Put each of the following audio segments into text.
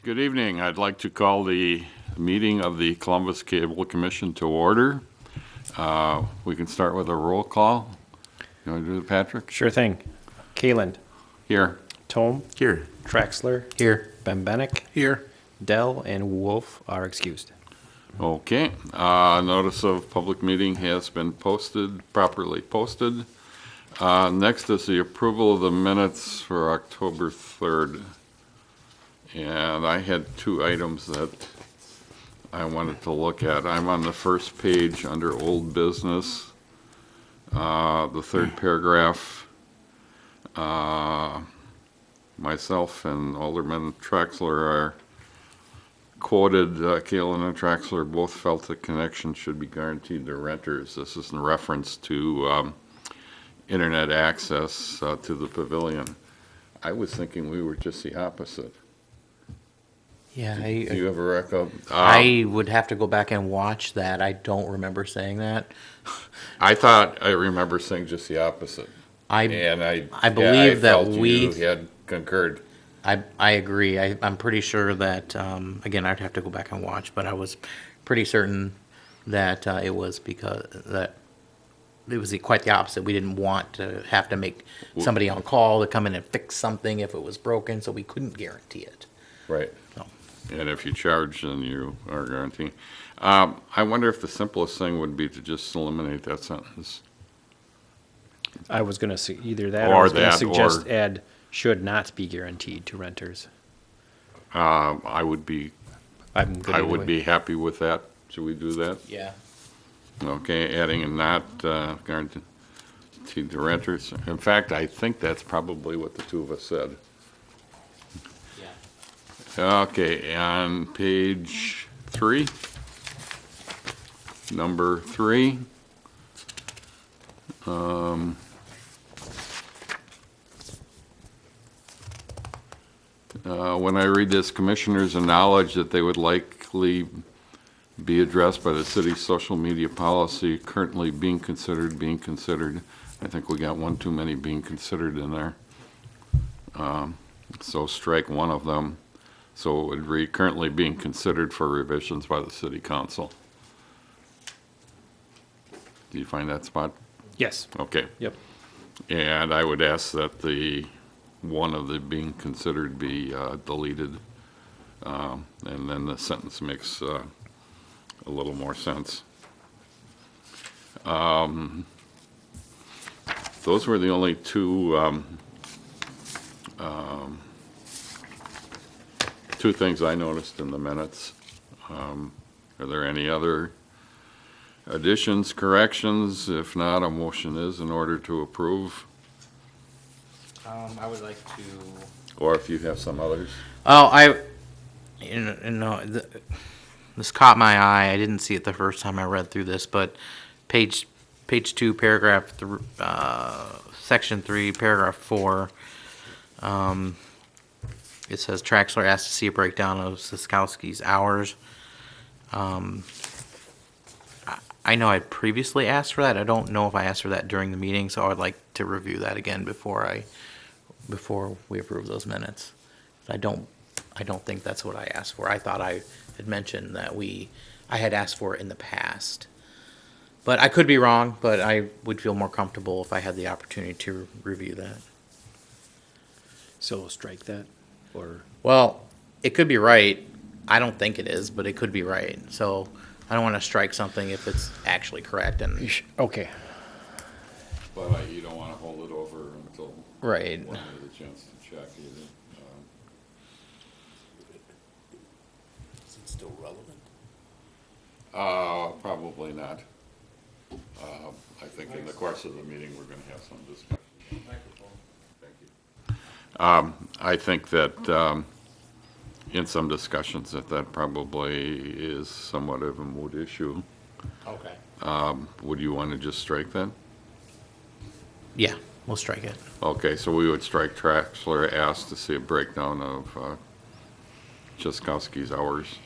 Good evening. I'd like to call the meeting of the Columbus Cable Commission to order. We can start with a roll call. You want to do it, Patrick? Sure thing. Kayland. Here. Tome. Here. Traxler. Here. Bembenek. Here. Dell and Wolf are excused. Okay. Notice of public meeting has been posted, properly posted. Next is the approval of the minutes for October 3rd. And I had two items that I wanted to look at. I'm on the first page under old business, the third paragraph. Myself and Alderman Traxler are quoted, Kalen and Traxler both felt the connection should be guaranteed to renters. This is in reference to internet access to the pavilion. I was thinking we were just the opposite. Yeah, Do you have a record? I would have to go back and watch that. I don't remember saying that. I thought I remember saying just the opposite. I believe that felt we you had concurred. I agree. I'm pretty sure that again I'd have to go back and watch, but I was pretty certain that it was because that it was quite the opposite. We didn't want to have to make somebody on call to come in and fix something if it was broken, so we couldn't guarantee it. Right. So. And if you charge, then you are guaranteeing. I wonder if the simplest thing would be to just eliminate that sentence. I was going to say either that Or or I was going to that, suggest or- add should not be guaranteed to renters. I would be I'm good happy with that. Should we do that? Yeah. Okay, adding and not guaranteed to renters. In fact, I think that's probably what the two of us said. Yeah. Okay, on page 3, number 3. When I read this, commissioners acknowledge that they would likely be addressed by the city's social media policy currently being considered. I think we got one too many being considered in there. So strike one of them. So it would read currently being considered for revisions by the city council. Do you find that spot? Yes. Okay. Yep. And I would ask that the one of the being considered be deleted. And then the sentence makes a little more sense. Those were the only two two things I noticed in the minutes. Are there any other additions, corrections? If not, a motion is in order to approve, I would like to. or if you have some others. Oh, this caught my eye. I didn't see it the first time I read through this, but page 2, paragraph section 3, paragraph 4. It says Traxler asked to see a breakdown of Siskowski's hours. I know I previously asked for that. I don't know if I asked for that during the meeting, so I would like to review that again before we approve those minutes. I don't think that's what I asked for. I thought I had mentioned that I had asked for it in the past. But I could be wrong, but I would feel more comfortable if I had the opportunity to review that. So strike that or Well, it could be right. I don't think it is, but it could be right. So I don't want to strike something if it's actually correct. And okay. But you don't want to hold it over until right. one has a chance to check either. Is it still relevant? Probably not. I think in the course of the meeting, we're going to have some discussion. Thank you. I think that in some discussions that probably is somewhat of a moot issue. Okay. Would you want to just strike that? Yeah, we'll strike it. Okay, so we would strike Traxler asked to see a breakdown of Chaskowski's hours.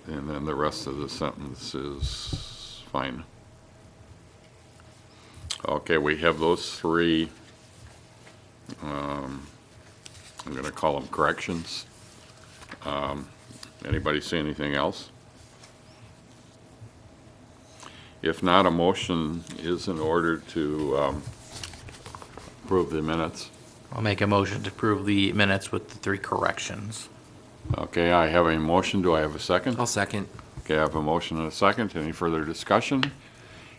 And then the rest of the sentence is fine. Okay, we have those three. going to call them corrections. Anybody see anything else? If not, a motion is in order to approve the minutes. I'll make a motion to approve the minutes with the 3 corrections. Okay, I have a motion. Do I have a second? I'll second. Okay, I have a motion and a second. Any further discussion?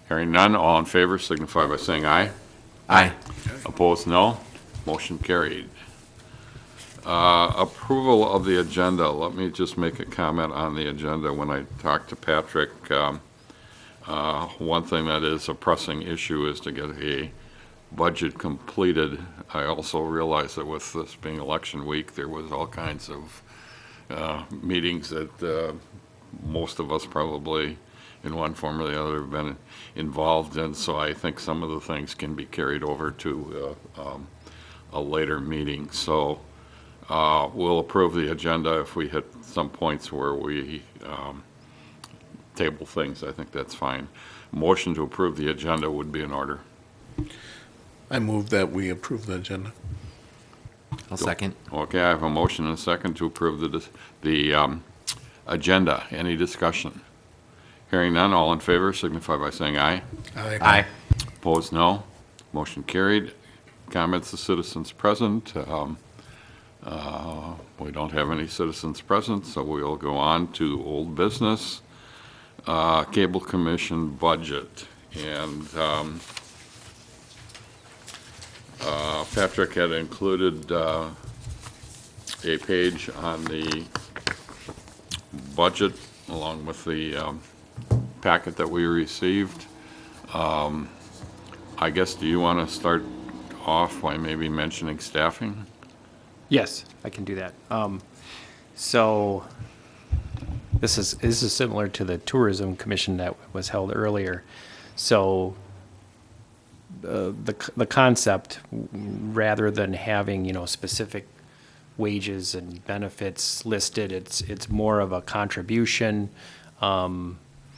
Hearing none, all in favor signify by saying aye. Aye. Opposed, no. Motion carried. Approval of the agenda. Let me just make a comment on the agenda. When I talked to Patrick, one thing that is a pressing issue is to get a budget completed. I also realize that with this being election week, there was all kinds of meetings that most of us probably in one form or the other have been involved in, so I think some of the things can be carried over to a later meeting. So we'll approve the agenda if we hit some points where we table things. I think that's fine. Motion to approve the agenda would be in order. I move that we approve the agenda. I'll second. Okay, I have a motion and a second to approve the agenda. Any discussion? Hearing none, all in favor signify by saying aye. Aye. Opposed, no. Motion carried. Comments of citizens present. We don't have any citizens present, so we'll go on to old business. Cable Commission budget. And Patrick had included a page on the budget along with the packet that we received. I guess, do you want to start off by maybe mentioning staffing? Yes, I can do that. So this is similar to the Tourism Commission that was held earlier. So the concept, rather than having, specific wages and benefits listed, it's more of a contribution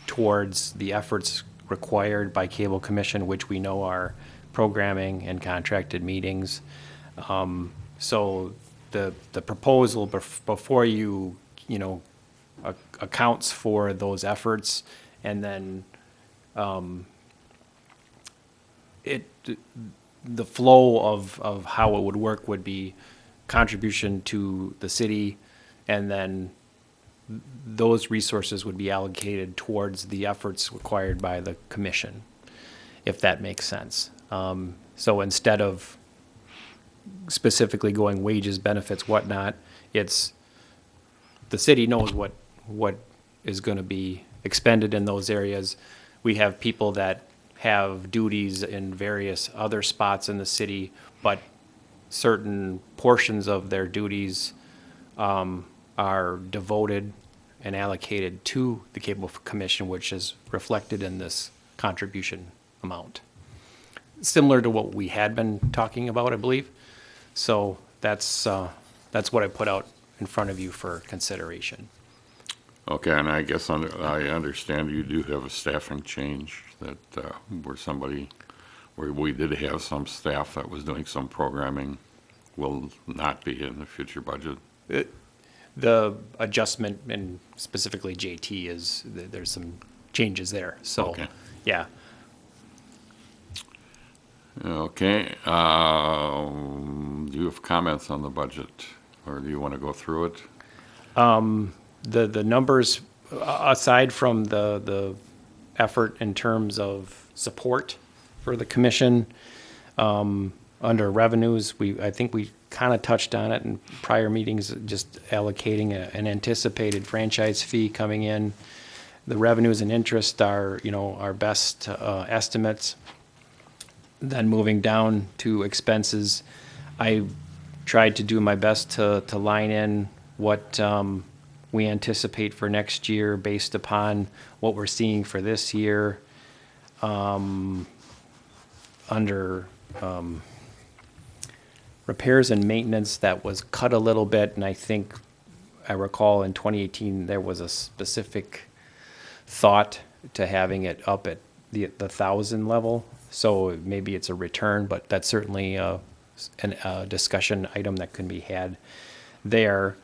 towards the efforts required by Cable Commission, which we know are programming and contracted meetings. So the proposal before you, accounts for those efforts, and then the flow of how it would work would be contribution to the city, and then those resources would be allocated towards the efforts required by the commission, if that makes sense. So instead of specifically going wages, benefits, whatnot, it's the city knows what is going to be expended in those areas. We have people that have duties in various other spots in the city, but certain portions of their duties are devoted and allocated to the Cable Commission, which is reflected in this contribution amount. Similar to what we had been talking about, I believe. So that's what I put out in front of you for consideration. Okay, and I guess I understand you do have a staffing change that where we did have some staff that was doing some programming will not be in the future budget. The adjustment, and specifically JT, is there's some changes there. So, Okay. Yeah. Okay, do you have comments on the budget, or do you want to go through it? The numbers, aside from the effort in terms of support for the commission, under revenues, I think we kind of touched on it in prior meetings, just allocating an anticipated franchise fee coming in. The revenues and interest are, our best estimates. Then moving down to expenses, I tried to do my best to line in what we anticipate for next year based upon what we're seeing for this year. Under repairs and maintenance, that was cut a little bit, and I think I recall in 2018 there was a specific thought to having it up at the 1,000 level. So maybe it's a return, but that's certainly a discussion item that can be had there.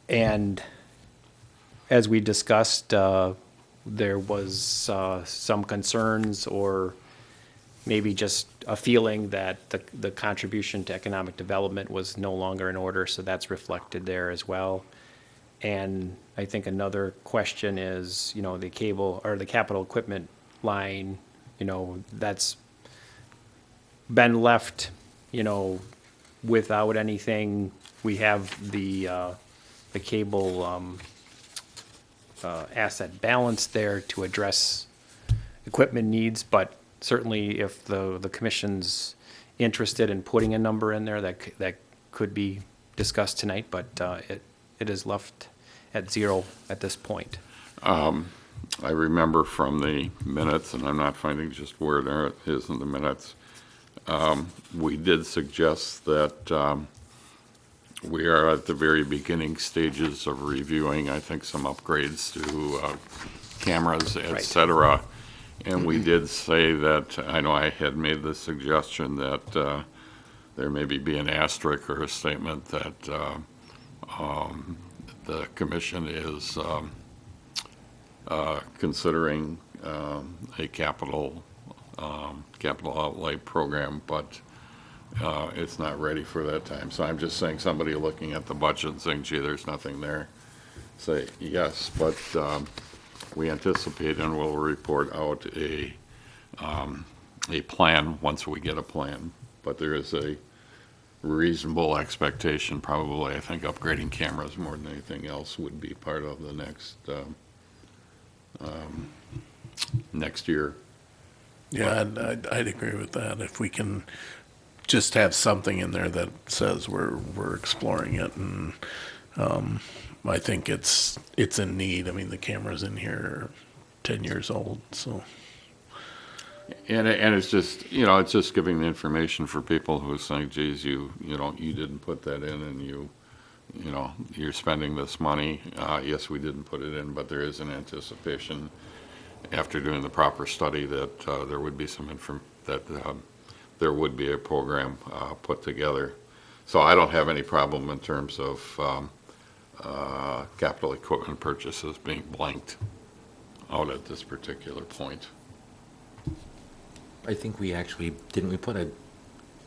And as we discussed, there was some concerns or maybe just a feeling that the contribution to economic development was no longer in order, so that's reflected there as well. And I think another question is, the cable or the capital equipment line, that's been left, without anything. We have the cable asset balance there to address equipment needs, but certainly if the commission's interested in putting a number in there, that could be discussed tonight, but it is left at zero at this point. I remember from the minutes, and I'm not finding just where there it is in the minutes, we did suggest that we are at the very beginning stages of reviewing, I think, some upgrades to cameras, et Right. cetera. And we did say that, I know I had made the suggestion that there maybe be an asterisk or a statement that the commission is considering a capital outlay program, but it's not ready for that time. So I'm just saying, somebody looking at the budget and saying, gee, there's nothing there, say yes, but we anticipate and will report out a plan once we get a plan. But there is a reasonable expectation, probably, I think upgrading cameras more than anything else would be part of the next year. Yeah, I'd agree with that. If we can just have something in there that says we're exploring it, and I think it's in need. I mean, the cameras in here are 10 years old, so. And it's just, it's just giving the information for people who are saying, geez, you didn't put that in, and you're spending this money. Yes, we didn't put it in, but there is an anticipation after doing the proper study that there would be there would be a program put together. So I don't have any problem in terms of capital equipment purchases being blanked out at this particular point. I think didn't we put a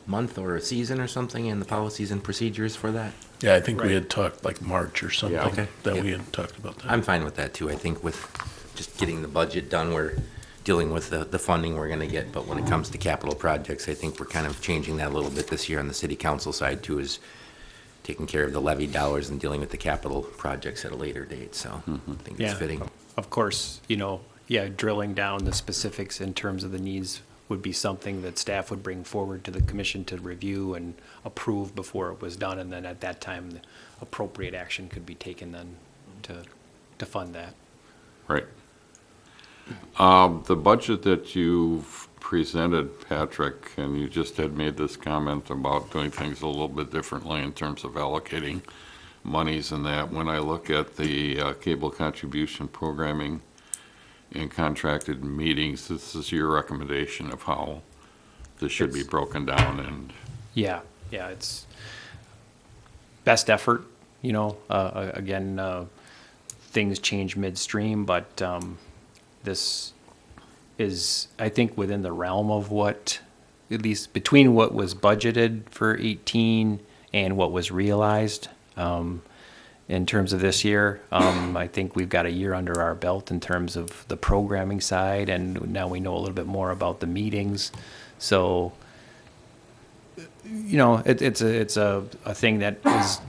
month or a season or something in the policies and procedures for that? Yeah, I think we Right. had talked like March or something, Yeah. Okay. that Yeah. we had talked about that. I'm fine with that too. I think with just getting the budget done, we're dealing with the funding we're gonna get, but when it comes to capital projects, I think we're kind of changing that a little bit this year on the city council side too, is taking care of the levy dollars and dealing with the capital projects at a later date, so I think it's Yeah. fitting. Of course, drilling down the specifics in terms of the needs would be something that staff would bring forward to the commission to review and approve before it was done, and then at that time, the appropriate action could be taken then to fund that. Right. The budget that you've presented, Patrick, and you just had made this comment about doing things a little bit differently in terms of allocating monies and that. When I look at the cable contribution programming and contracted meetings, this is your recommendation of how this should be broken down, and Yeah, it's best effort, again, things change midstream, but this is, I think, within the realm of what, at least between what was budgeted for 18 and what was realized in terms of this year. I think we've got a year under our belt in terms of the programming side, and now we know a little bit more about the meetings. So, it's a thing that is,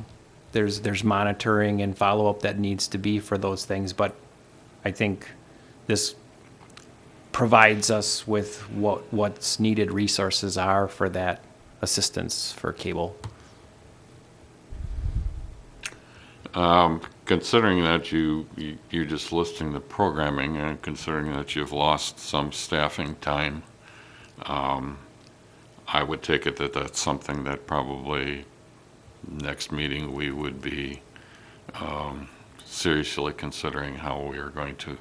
there's monitoring and follow-up that needs to be for those things, but I think this provides us with what's needed resources are for that assistance for cable. considering that you're just listing the programming, and considering that you've lost some staffing time, I would take it that that's something that probably next meeting we would be seriously considering how we are going to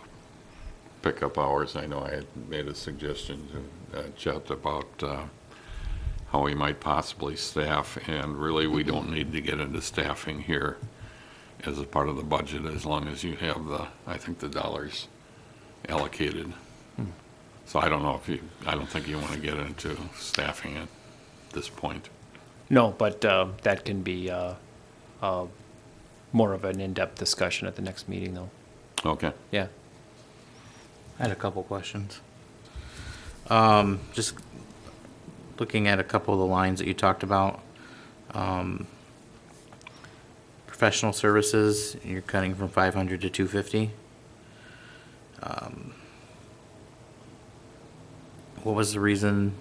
pickup hours. I know I had made a suggestion to Chet about how we might possibly staff, and really, we don't need to get into staffing here as a part of the budget, as long as you have I think the dollars allocated. So I don't know I don't think you want to get into staffing at this point. No, but that can be more of an in-depth discussion at the next meeting, though. Okay. Yeah. I had a couple questions. Just looking at a couple of the lines that you talked about. Professional services, you're cutting from 500 to 250. What was the reason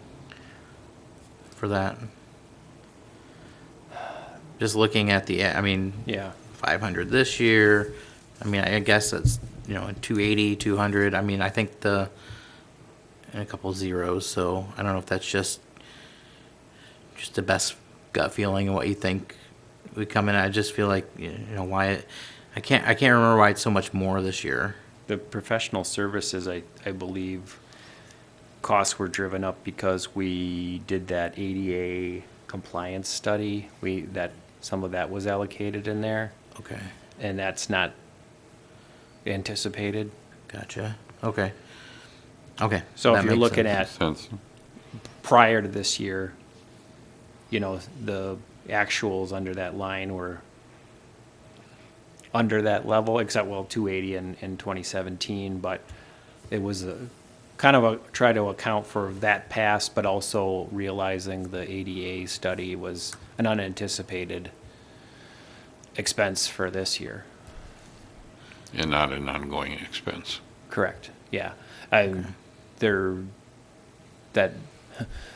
for that? Just looking at I mean, Yeah. 500 this year. I mean, I guess that's, 280, 200. I mean, I think and a couple zeros. So I don't know if that's just the best gut feeling and what you think we come in. I just feel like, why I can't remember why it's so much more this year. The professional services, I believe, costs were driven up because we did that ADA compliance study. Some of that was allocated in there, Okay. and that's not anticipated. Gotcha. Okay. Okay. So that if you're makes looking sense. at Since, prior to this year, the actuals under that line were under that level, except, 280 in 2017, but it was try to account for that past, but also realizing the ADA study was an unanticipated expense for this year. and not an ongoing expense. Correct, yeah.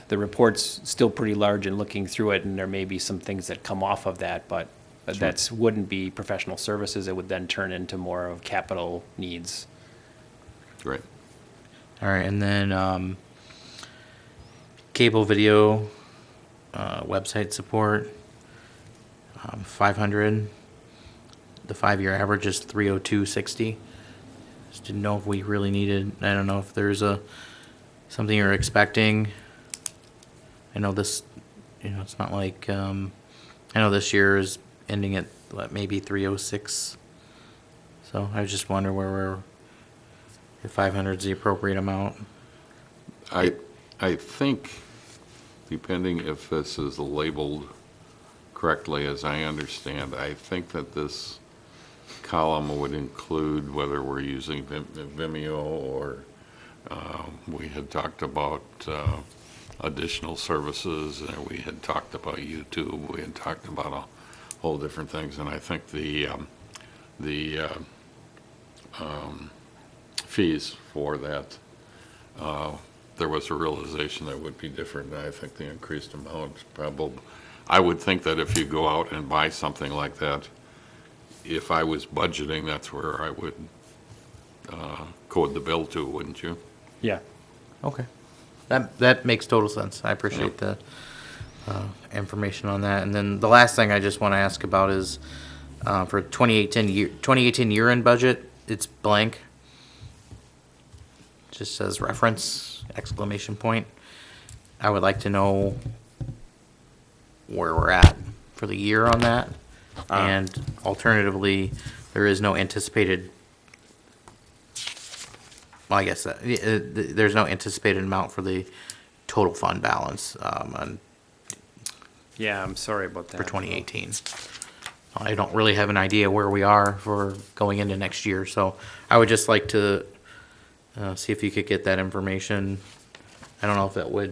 The report's still pretty large and looking through it, and there may be some things that come off of that, but that's wouldn't be professional services. It would then turn into more of capital needs. Great. All right, and then cable video website support, 500. The 5-year average is 302.60. Just didn't know if we really needed. I don't know if there's something you're expecting. I know this. It's not like. I know this year is ending at maybe 306. So I just wonder where if 500 is the appropriate amount. I think, depending if this is labeled correctly, as I understand, I think that this column would include whether we're using Vimeo or we had talked about additional services, and we had talked about YouTube, we had talked about a whole different things, and I think the fees for that, there was a realization that would be different, and I think the increased amount probably, I would think that if you go out and buy something like that, if I was budgeting, that's where I would code the bill to, wouldn't you? Yeah. Okay. That makes total sense. I appreciate the information on that. And then the last thing I just want to ask about is for 2018 year-end budget, it's blank. It just says reference, exclamation point. I would like to know where we're at for the year on that. And alternatively, there is no anticipated, well, I guess there's no anticipated amount for the total fund balance Yeah, I'm sorry about that. for 2018. I don't really have an idea where we are for going into next year, so I would just like to see if you could get that information. I don't know if that was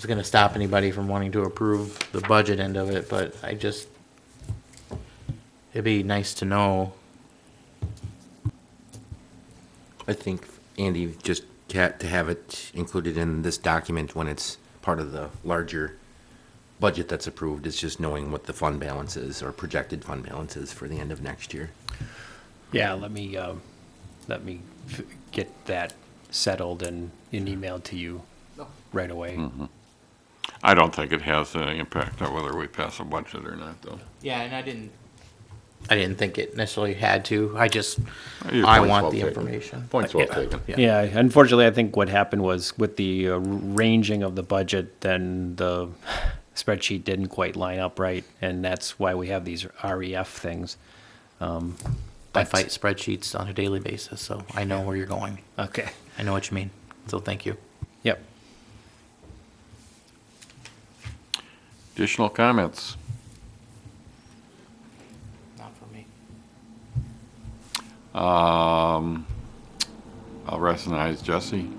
going to stop anybody from wanting to approve the budget end of it, but it'd be nice to know. I think, Andy, just to have it included in this document when it's part of the larger budget that's approved, is just knowing what the fund balance is or projected fund balance is for the end of next year. Yeah, let me get that settled and emailed to you right away. I don't think it has any impact on whether we pass a budget or not, though. Yeah, and I didn't I didn't think it necessarily had to. Your I point's want well the taken. information. Point's well Yeah. taken. Yeah, unfortunately, I think what happened was with the ranging of the budget, then the spreadsheet didn't quite line up right, and that's why we have these REF things. I But- fight spreadsheets on a daily basis, so I know where you're going. Okay. I know what you mean. So thank you. Yep. Additional comments? Not for me. I'll recognize Jesse.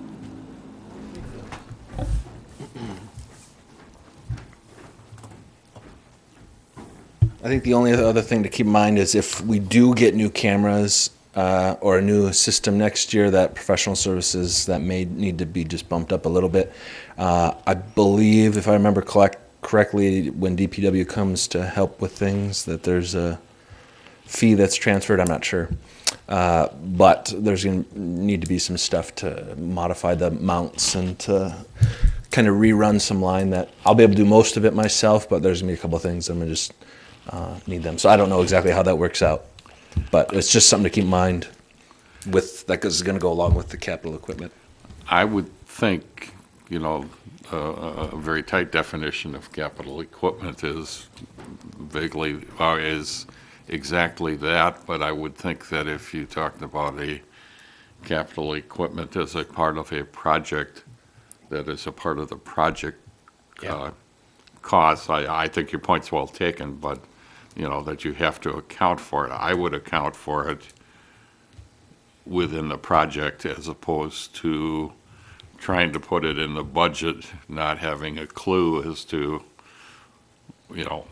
I think the only other thing to keep in mind is if we do get new cameras or a new system next year, that professional services, that may need to be just bumped up a little bit. I believe, if I remember correctly, when DPW comes to help with things, that there's a fee that's transferred. I'm not sure. But there's going to need to be some stuff to modify the mounts and to kind of rerun some line that I'll be able to do most of it myself, but there's going to be a couple of things I'm going to just need them. So I don't know exactly how that works out, but it's just something to keep in mind with that, because it's going to go along with the capital equipment. I would think, a very tight definition of capital equipment is vaguely, is exactly that, but I would think that if you talked about a capital equipment as a part of a project, that is a part of the project Yeah. cost, I think your point's well taken, but, that you have to account for it. I would account for it within the project as opposed to trying to put it in the budget, not having a clue as to,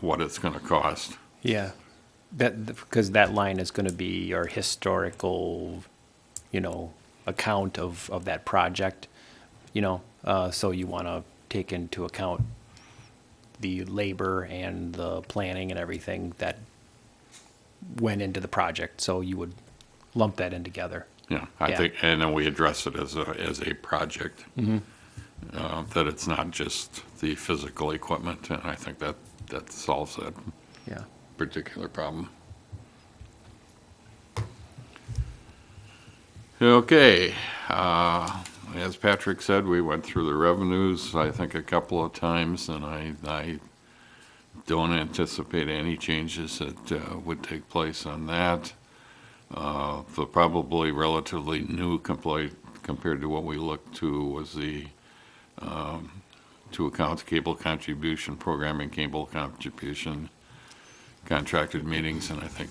what it's going to cost. Yeah. Because that line is going to be your historical, account of that project, so you want to take into account the labor and the planning and everything that went into the project. So you would lump that in together. Yeah, I Yeah. think, and then we address it as a project. That it's not just the physical equipment, and I think that solves that Yeah. particular problem. Okay, as Patrick said, we went through the revenues, I think, a couple of times, and I don't anticipate any changes that would take place on that. The probably relatively new compared to what we looked to was the two accounts, cable contribution, programming cable contribution, contracted meetings, and I think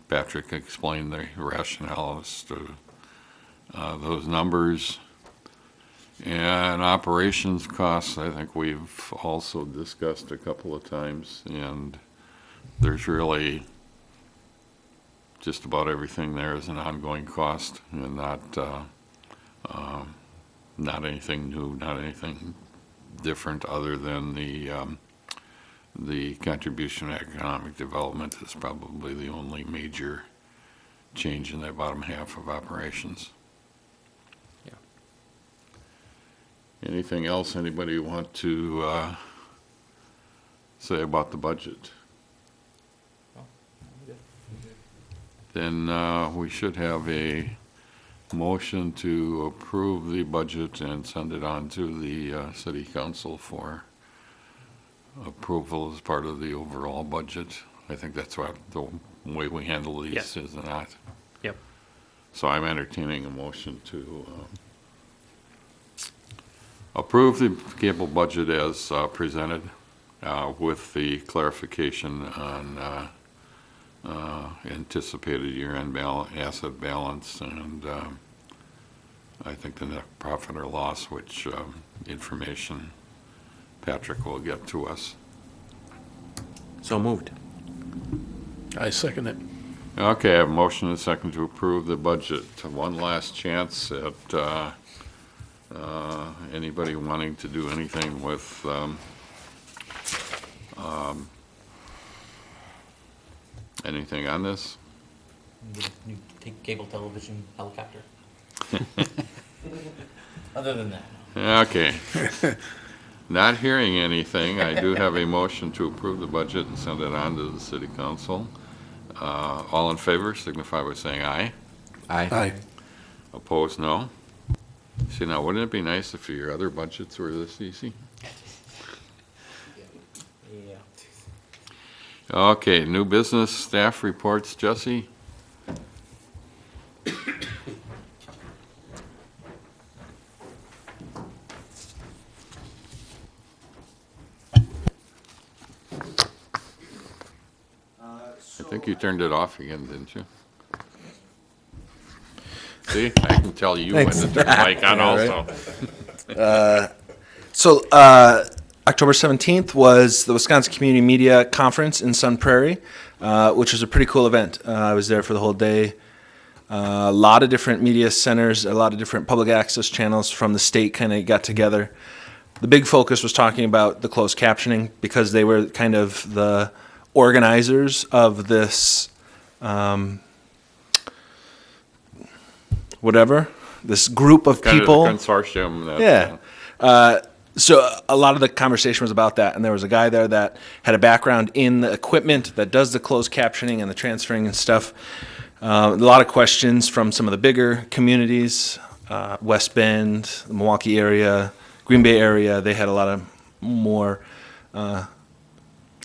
Patrick explained the rationale as to those numbers. And operations costs, I think we've also discussed a couple of times, and there's really just about everything there is an ongoing cost, and not anything new, not anything different other than the contribution to economic development is probably the only major change in that bottom half of operations. Yeah. Anything else anybody want to say about the budget? Then we should have a motion to approve the budget and send it on to the city council for approval as part of the overall budget. I think that's what the way we handle these, Yes. is not. Yep. So I'm entertaining a motion to approve the cable budget as presented with the clarification on anticipated year-end asset balance, and I think the net profit or loss, which information Patrick will get to us. So moved. I second it. Okay, I have a motion and a second to approve the budget. One last chance at anybody wanting to do anything with anything on this? New cable television helicopter. Other than that. Okay. Not hearing anything, I do have a motion to approve the budget and send it on to the city council. All in favor signify by saying aye. Aye. Opposed, no. See, now, wouldn't it be nice if your other budgets were this easy? Okay, new business staff reports, Jesse? I think you turned it off again, didn't you? See, I can tell you when to turn the mic on Yeah, also. So October 17th was the Wisconsin Community Media Conference in Sun Prairie, which was a pretty cool event. I was there for the whole day. A lot of different media centers, a lot of different public access channels from the state kind of got together. The big focus was talking about the closed captioning because they were kind of the organizers of this this group of Kind of the people. consortium that. Yeah. So a lot of the conversation was about that, and there was a guy there that had a background in the equipment that does the closed captioning and the transferring and stuff. A lot of questions from some of the bigger communities, West Bend, the Milwaukee area, Green Bay area. They had a lot of more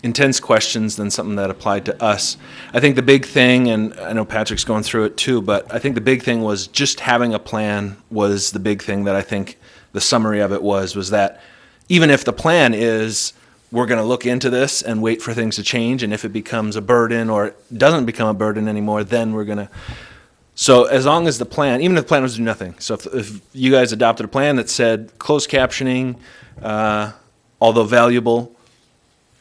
intense questions than something that applied to us. I think the big thing, and I know Patrick's going through it too, but I think the big thing was just having a plan was the big thing that I think the summary of it was that even if the plan is we're going to look into this and wait for things to change, and if it becomes a burden or it doesn't become a burden anymore, then we're going to. So as long as the plan, even if the plan was to do nothing, so if you guys adopted a plan that said closed captioning, although valuable,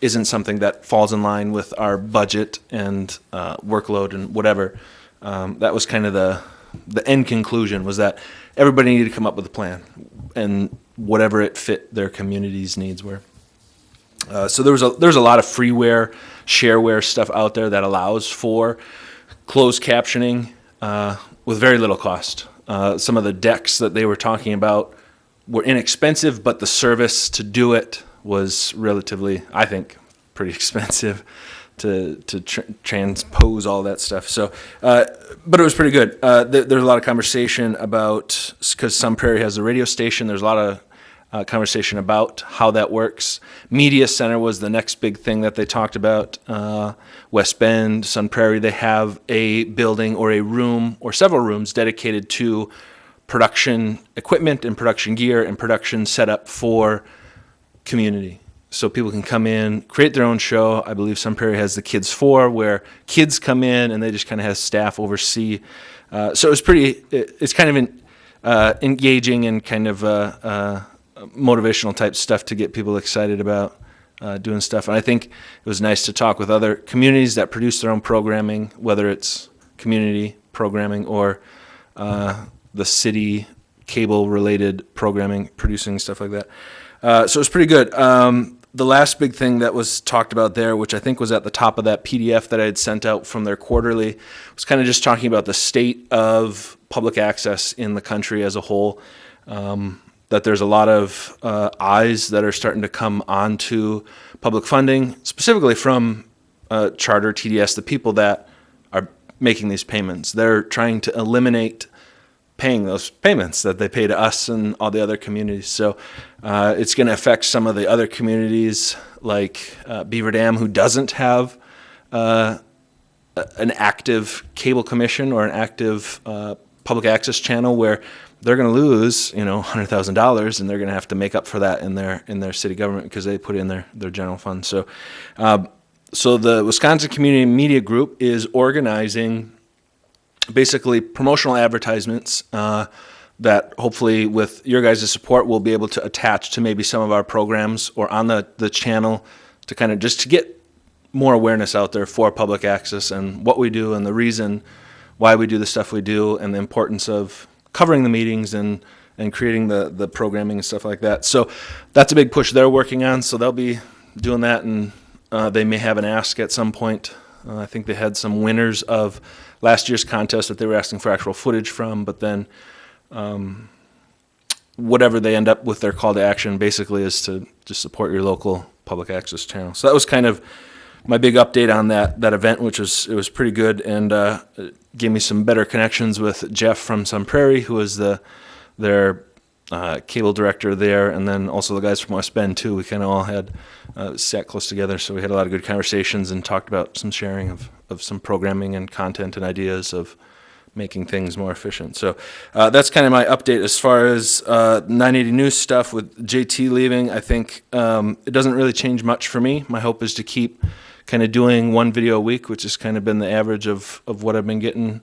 isn't something that falls in line with our budget and workload and whatever, that was kind of the end conclusion, was that everybody needed to come up with a plan and whatever it fit their community's needs were. So there's a lot of freeware, shareware stuff out there that allows for closed captioning with very little cost. Some of the decks that they were talking about were inexpensive, but the service to do it was relatively, I think, pretty expensive to transpose all that stuff. So, but it was pretty good. There's a lot of conversation about, because Sun Prairie has a radio station, there's a lot of conversation about how that works. Media Center was the next big thing that they talked about. West Bend, Sun Prairie, they have a building or a room or several rooms dedicated to production equipment and production gear and production setup for community. So people can come in, create their own show. I believe Sun Prairie has the Kids 4, where kids come in and they just kind of have staff oversee. So it's kind of engaging and kind of motivational type stuff to get people excited about doing stuff. And I think it was nice to talk with other communities that produce their own programming, whether it's community programming or the city cable related programming, producing stuff like that. So it was pretty good. The last big thing that was talked about there, which I think was at the top of that PDF that I had sent out from their quarterly, was kind of just talking about the state of public access in the country as a whole. That there's a lot of eyes that are starting to come onto public funding, specifically from Charter, TDS, the people that are making these payments. They're trying to eliminate paying those payments that they pay to us and all the other communities. So it's going to affect some of the other communities like Beaver Dam, who doesn't have an active cable commission or an active public access channel, where they're going to lose, $100,000, and they're going to have to make up for that in their city government because they put it in their general fund. So, so the Wisconsin Community Media Group is organizing basically promotional advertisements that hopefully with your guys' support we'll be able to attach to maybe some of our programs or on the channel to kind of just to get more awareness out there for public access and what we do and the reason why we do the stuff we do and the importance of covering the meetings and creating the programming and stuff like that. So that's a big push they're working on, so they'll be doing that, and they may have an ask at some point. I think they had some winners of last year's contest that they were asking for actual footage from, but then whatever they end up with their call to action basically is to just support your local public access channel. So that was kind of my big update on that event, which was pretty good, and it gave me some better connections with Jeff from Sun Prairie, who was their cable director there, and then also the guys from West Bend too. We kind of all had sat close together, so we had a lot of good conversations and talked about some sharing of some programming and content and ideas of making things more efficient. So that's kind of my update as far as 980 News stuff. With JT leaving, I think it doesn't really change much for me. My hope is to keep kind of doing one video a week, which has kind of been the average of what I've been getting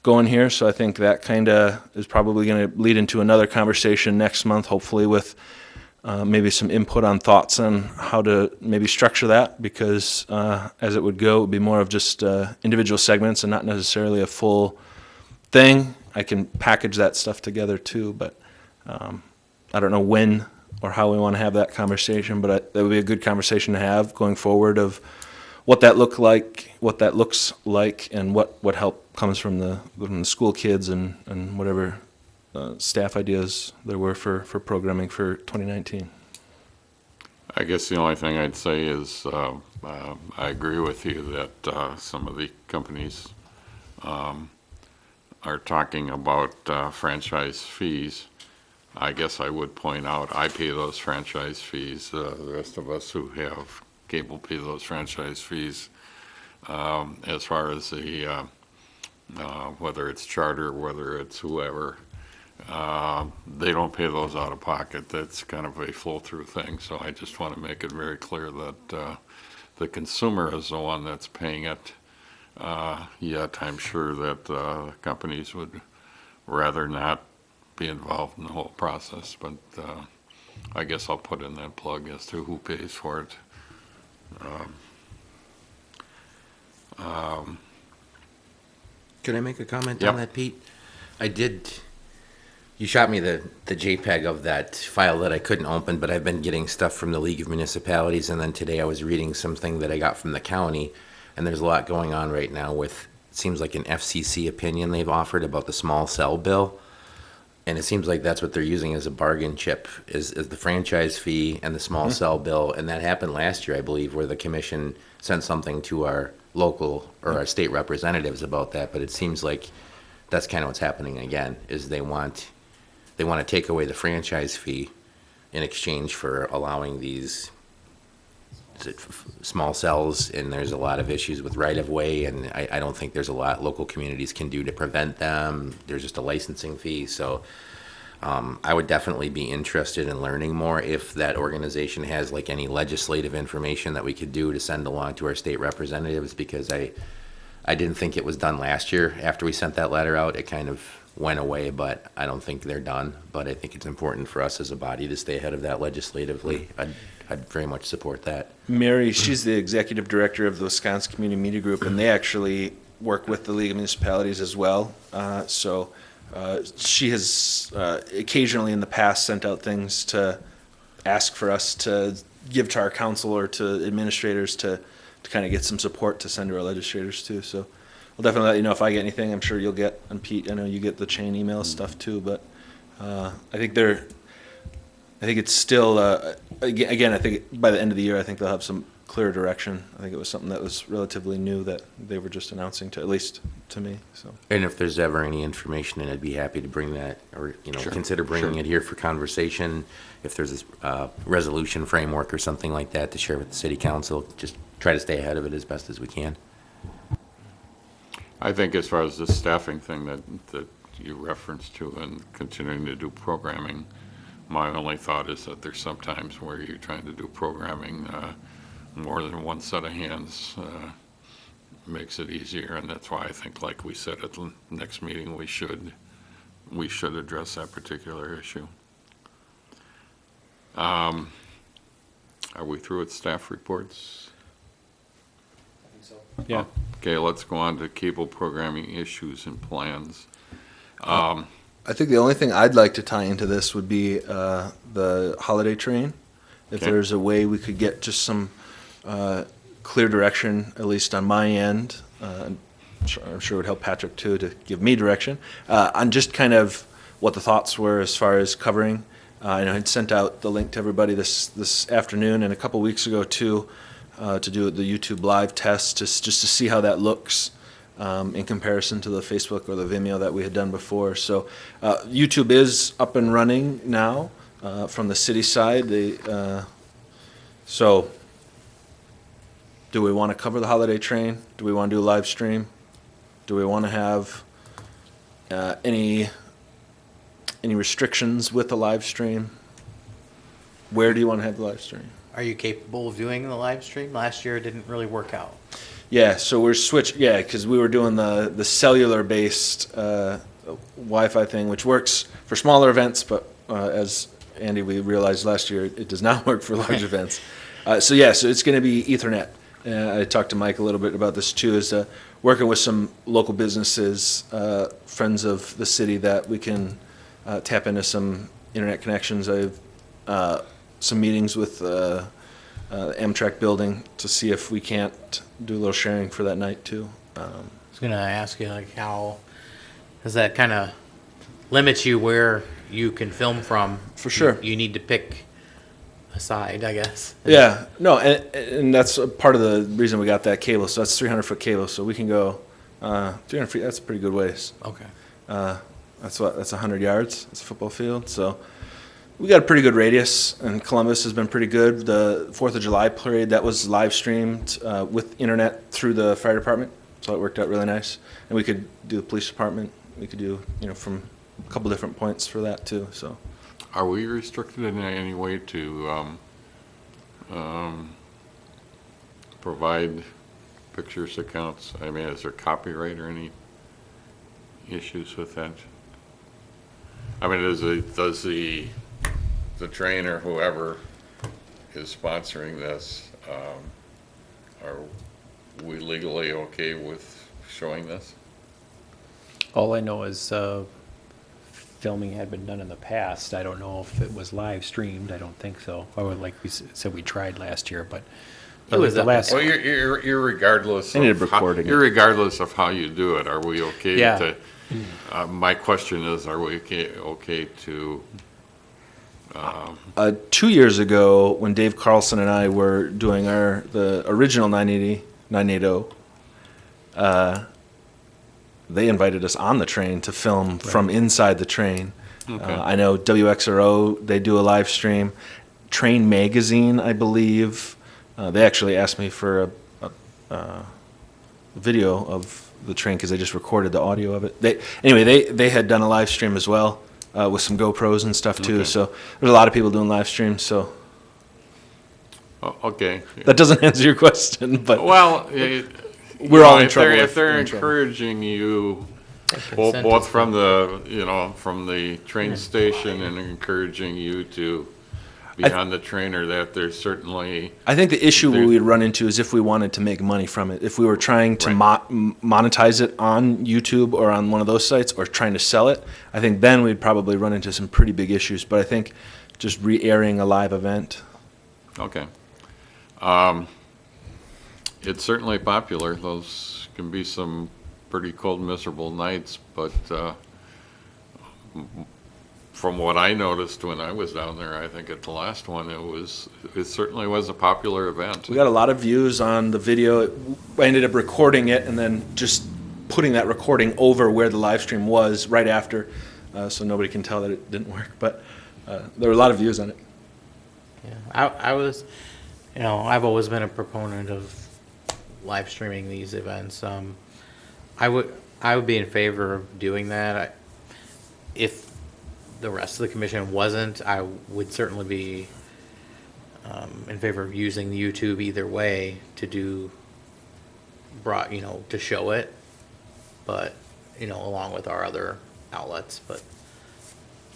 going here. So I think that kind of is probably going to lead into another conversation next month, hopefully with maybe some input on thoughts on how to maybe structure that, because as it would go, it would be more of just individual segments and not necessarily a full thing. I can package that stuff together too, but I don't know when or how we want to have that conversation, but that would be a good conversation to have going forward of what that looks like, and what help comes from the school kids and whatever staff ideas there were for programming for 2019. I guess the only thing I'd say is I agree with you that some of the companies are talking about franchise fees. I guess I would point out I pay those franchise fees. The rest of us who have cable pay those franchise fees. As far as the whether it's Charter, whether it's whoever, they don't pay those out of pocket. That's kind of a flow-through thing. So I just want to make it very clear that the consumer is the one that's paying it. Yet I'm sure that companies would rather not be involved in the whole process. But I guess I'll put in that plug as to who pays for it. Could I make a comment Yep. on that, Pete? You shot me the JPEG of that file that I couldn't open, but I've been getting stuff from the League of Municipalities, and then today I was reading something that I got from the county, and there's a lot going on right now with, it seems like an FCC opinion they've offered about the small cell bill, and it seems like that's what they're using as a bargain chip, is the franchise fee and the small cell bill, and that happened last year, I believe, where the commission sent something to our local or our state representatives about that, but it seems like that's kind of what's happening again, is they want to take away the franchise fee in exchange for allowing these small cells, and there's a lot of issues with right-of-way, and I don't think there's a lot local communities can do to prevent them. There's just a licensing fee, so I would definitely be interested in learning more if that organization has like any legislative information that we could do to send along to our state representatives, because I didn't think it was done last year. After we sent that letter out, it kind of went away, but I don't think they're done. But I think it's important for us as a body to stay ahead of that legislatively. I'd very much support that. Mary, she's the executive director of the Wisconsin Community Media Group, and they actually work with the League of Municipalities as well. She has occasionally in the past sent out things to ask for us to give to our council or to administrators to kind of get some support to send to our legislators too. So I'll definitely let you know if I get anything. I'm sure you'll get, and Pete, I know you get the chain email stuff too, but I think it's still, again, I think by the end of the year, I think they'll have some clear direction. I think it was something that was relatively new that they were just announcing, to at least to me. So. And if there's ever any information, then I'd be happy to bring that, or Sure. consider bringing it here for conversation. If there's a resolution framework or something like that to share with the city council, just try to stay ahead of it as best as we can. I think as far as the staffing thing that you referenced to and continuing to do programming, my only thought is that there's sometimes where you're trying to do programming, more than one set of hands makes it easier, and that's why I think, like we said at the next meeting, we should address that particular issue. Are we through with staff reports? Yeah. Okay, let's go on to cable programming issues and plans. I think the only thing I'd like to tie into this would be the holiday train. If Okay. there's a way we could get just some clear direction, at least on my end, I'm sure it would help Patrick too to give me direction, on just kind of what the thoughts were as far as covering. I know I'd sent out the link to everybody this afternoon, and a couple weeks ago too, to do the YouTube live test, just to see how that looks in comparison to the Facebook or the Vimeo that we had done before. So YouTube is up and running now from the city side. So do we want to cover the holiday train? Do we want to do a live stream? Do we want to have any restrictions with the live stream? Where do you want to have the live stream? Are you capable of doing the live stream? Last year it didn't really work out. Yeah, so we're switched. Yeah, because we were doing the cellular-based Wi-Fi thing, which works for smaller events, but as Andy, we realized last year, it does not work for large events. So it's going to be Ethernet. I talked to Mike a little bit about this too, is working with some local businesses, friends of the city, that we can tap into some internet connections. I've some meetings with Amtrak building to see if we can't do a little sharing for that night too. I was gonna ask you, like, how does that kind of limit you where you can film from? For sure. You need to pick a side, I guess. Yeah, no, and that's a part of the reason we got that cable. So that's 300-foot cable, so we can go 300 feet. That's a pretty good ways. Okay. That's 100 yards. It's a football field. So we got a pretty good radius, and Columbus has been pretty good. The 4th of July parade, that was live streamed with internet through the fire department, so it worked out really nice. And we could do the police department. We could do, from a couple different points for that too. So. Are we restricted in any way to provide pictures accounts? I mean, is there copyright or any issues with that? I mean, does the train or whoever is sponsoring this, are we legally okay with showing this? All I know is filming had been done in the past. I don't know if it was live streamed. I don't think so. Or like we said, we tried last year, but It was the last. Well, irregardless They needed of how, recording it. irregardless of how you do it, are we okay Yeah. to, my question is, are we okay to, 2 years ago, when Dave Carlson and I were doing the original 980, they invited us on the train to film from inside the train. Okay. I know WXRO, they do a live stream. Train Magazine, I believe, they actually asked me for a video of the train because they just recorded the audio of it. They had done a live stream as well with some GoPros and stuff too. Okay. So there's a lot of people doing live streams. So okay. that doesn't answer your question, but Well, we're all in trouble If they're we're in trouble. encouraging you, Consent both is from from the train station and encouraging you to be on the train or that, there's certainly, I think the issue There- we'd run into is if we wanted to make money from it. If we were trying to Right. monetize it on YouTube or on one of those sites or trying to sell it, I think then we'd probably run into some pretty big issues. But I think just re-airing a live event. okay. It's certainly popular. Those can be some pretty cold, miserable nights, but from what I noticed when I was down there, I think at the last one, it certainly was a popular event. We got a lot of views on the video. I ended up recording it and then just putting that recording over where the live stream was right after, so nobody can tell that it didn't work. But there were a lot of views on it. Yeah, I was, I've always been a proponent of live streaming these events. I would be in favor of doing that. If the rest of the commission wasn't, I would certainly be in favor of using the YouTube either way to to show it, but along with our other outlets. But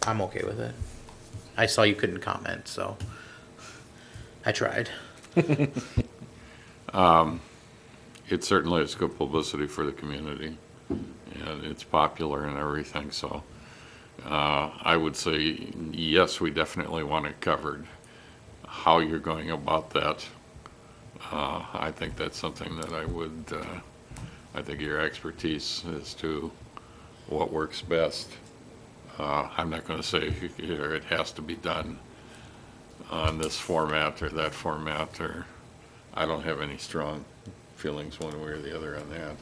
I'm okay with it. I saw you couldn't comment, so I tried. It certainly is good publicity for the community, and it's popular and everything, so I would say, yes, we definitely want it covered. How you're going about that, I think that's something that I think your expertise as to what works best. I'm not going to say it has to be done on this format or that format, or I don't have any strong feelings one way or the other on that.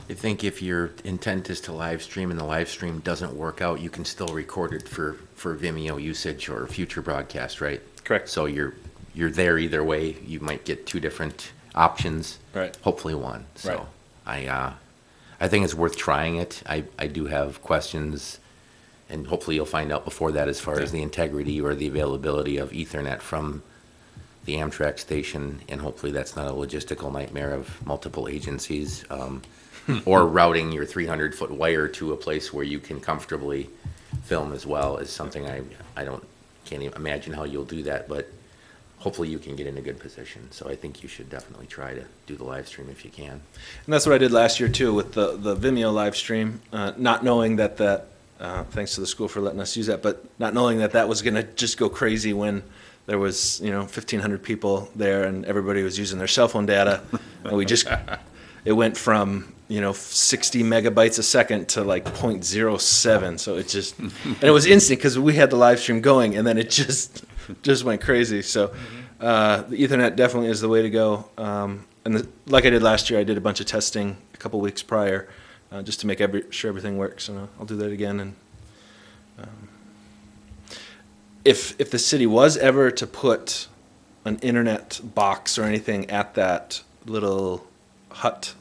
I think if your intent is to live stream and the live stream doesn't work out, you can still record it for Vimeo usage or future broadcast, right? Correct. So you're there either way. You might get two different options. Right. Hopefully one. So Right. I think it's worth trying it. I do have questions, and hopefully you'll find out before that as far as the integrity or the availability of Ethernet from the Amtrak station, and hopefully that's not a logistical nightmare of multiple agencies. Or routing your 300-foot wire to a place where you can comfortably film as well is something can't even imagine how you'll do that, but hopefully you can get in a good position. So I think you should definitely try to do the live stream if you can. And that's what I did last year too with the Vimeo live stream, not knowing that thanks to the school for letting us use that, but not knowing that was going to just go crazy when there was 1,500 people there and everybody was using their cell phone data, and it went from 60 megabytes a second to like 0.07. So it just, and it was instant because we had the live stream going, and then it just went crazy. So the Ethernet definitely is the way to go. And like I did last year, I did a bunch of testing a couple weeks prior just to make sure everything works. And I'll do that again. And if the city was ever to put an internet box or anything at that little hut,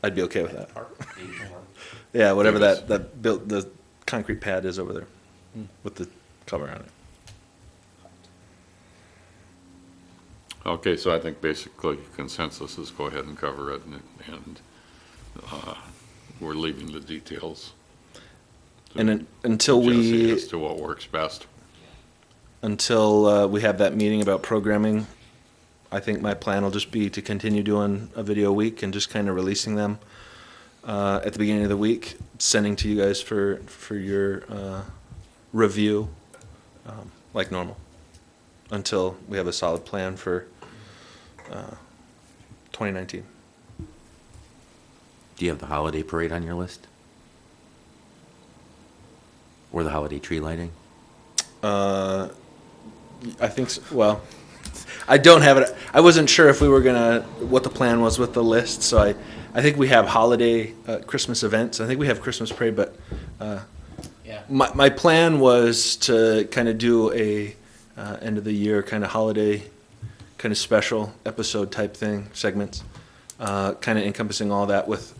I'd be okay with that. Yeah, whatever that built the concrete pad is over there with the cover on it. Okay, so I think basically consensus is go ahead and cover it, and we're leaving the details. And until Jesse as to what works best. Until we have that meeting about programming, I think my plan will just be to continue doing a video a week and just kind of releasing them at the beginning of the week, sending to you guys for your review like normal, until we have a solid plan for 2019. Do you have the holiday parade on your list? Or the holiday tree lighting? I think so. Well, I don't have it. I wasn't sure if we were what the plan was with the list. So I think we have holiday Christmas events. I think we have Christmas parade, but Yeah. my plan was to kind of do a end of the year kind of holiday kind of special episode type thing, segments, kind of encompassing all that with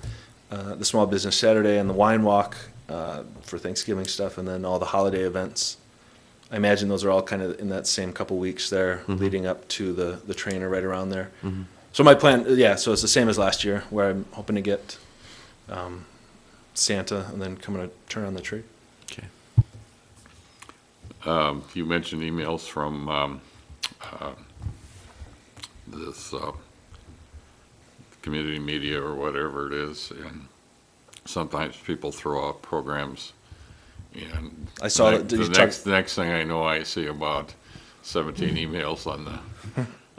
the Small Business Saturday and the wine walk for Thanksgiving stuff, and then all the holiday events. I imagine those are all kind of in that same couple weeks there, leading up to the trainer right around there. So my plan, so it's the same as last year, where I'm hoping to get Santa and then coming to turn on the tree. Okay. You mentioned emails from this community media or whatever it is, and sometimes people throw out programs, and I saw that. The next thing I know, I see about 17 emails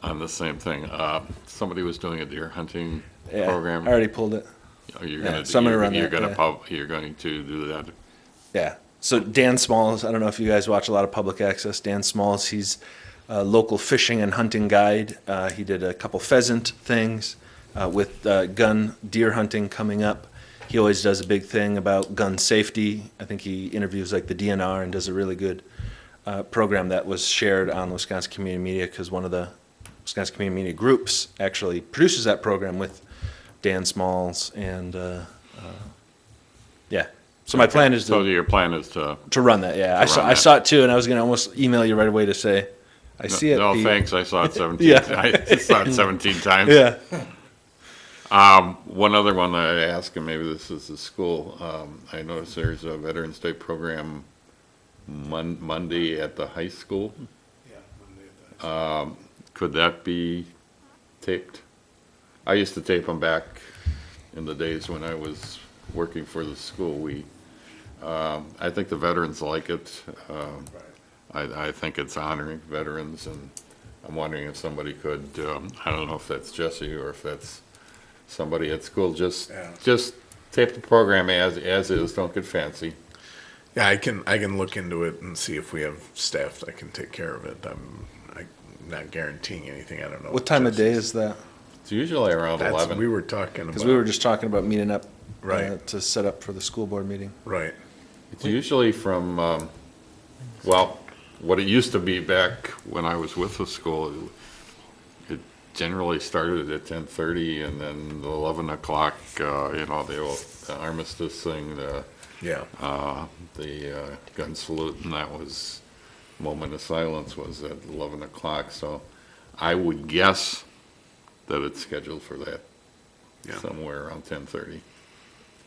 on the same thing. Somebody was doing a deer hunting program. I already pulled it. Are you going so I'm gonna run you're that, you're going to do that? Yeah. So Dan Smalls, I don't know if you guys watch a lot of public access. Dan Smalls, he's a local fishing and hunting guide. He did a couple pheasant things with gun deer hunting coming up. He always does a big thing about gun safety. I think he interviews like the DNR and does a really good program that was shared on the Wisconsin Community Media, because one of the Wisconsin Community Media groups actually produces that program with Dan Smalls and So my plan is So your plan is to run that. Yeah, I saw it too, and I was gonna almost email you right away to say I see it. No, Pete. thanks. I saw it 17. Yeah. I saw it 17 times. Yeah. One other one that I'd ask, and maybe this is the school. I noticed there's a Veterans Day program Monday at the high school. Could that be taped? I used to tape them back in the days when I was working for the school. I think the veterans like it. I think it's honoring veterans, and I'm wondering if somebody could, I don't know if that's Jesse or if that's somebody at school, just tape the program as is, don't get fancy. Yeah, I can look into it and see if we have staff that can take care of it. not guaranteeing anything, I don't know. What time of day is that? It's usually around That's, 11. we were talking Because we were about, just talking about meeting up Right. to set up for the school board meeting. right, It's usually from, well, what it used to be back when I was with the school, it generally started at 10:30 and then 11 o'clock, the armistice thing, yeah. the gun salute, and that was, moment of silence was at 11 o'clock. So I would guess that it's scheduled for that, Yeah. somewhere around 10:30.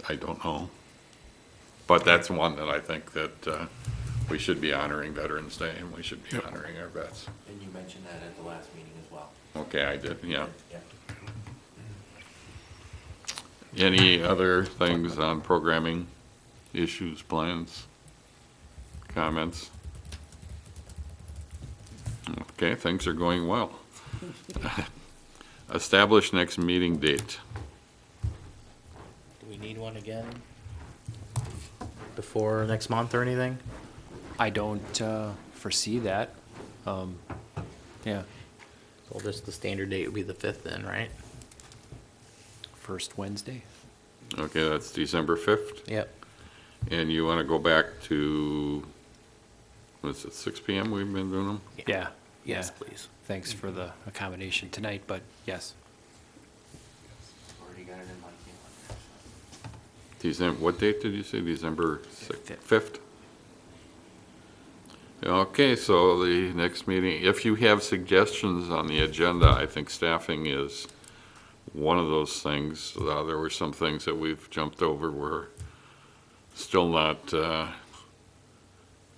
I don't know. But that's one that I think that we should be honoring Veterans Day, and we should be honoring our vets. And you mentioned that at the last meeting as well. Okay, I did, yeah. Yeah. Any other things on programming, issues, plans, comments? Okay, things are going well. Establish next meeting date. Do we need one again before next month or anything? I don't foresee that. Yeah, So just the standard date would be the 5th then, right? first Wednesday. Okay, that's December 5th. Yep. And you want to go back to, was it 6 PM we've been doing them? Yeah. Yes, Yeah. please. Thanks for the accommodation tonight, but yes. Already got it in my calendar. December, what date did you say? December Fifth. 5th? Okay, so the next meeting, if you have suggestions on the agenda, I think staffing is one of those things. There were some things that we've jumped over. We're still not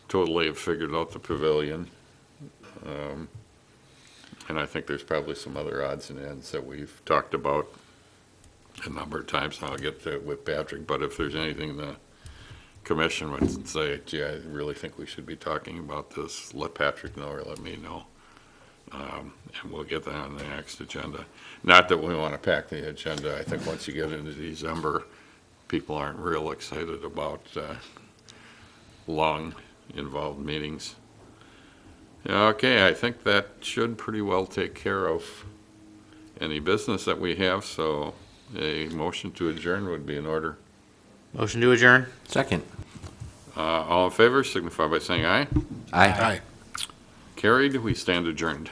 totally have figured out the pavilion. And I think there's probably some other odds and ends that we've talked about a number of times, and I'll get to it with Patrick, but if there's anything the commission would say, gee, I really think we should be talking about this, let Patrick know or let me know. And we'll get that on the next agenda. Not that we want to pack the agenda. I think once you get into December, people aren't real excited about long, involved meetings. Okay, I think that should pretty well take care of any business that we have, so a motion to adjourn would be in order. Motion to adjourn? Second. All in favor, signify by saying aye. Aye. Aye. Carried, we stand adjourned.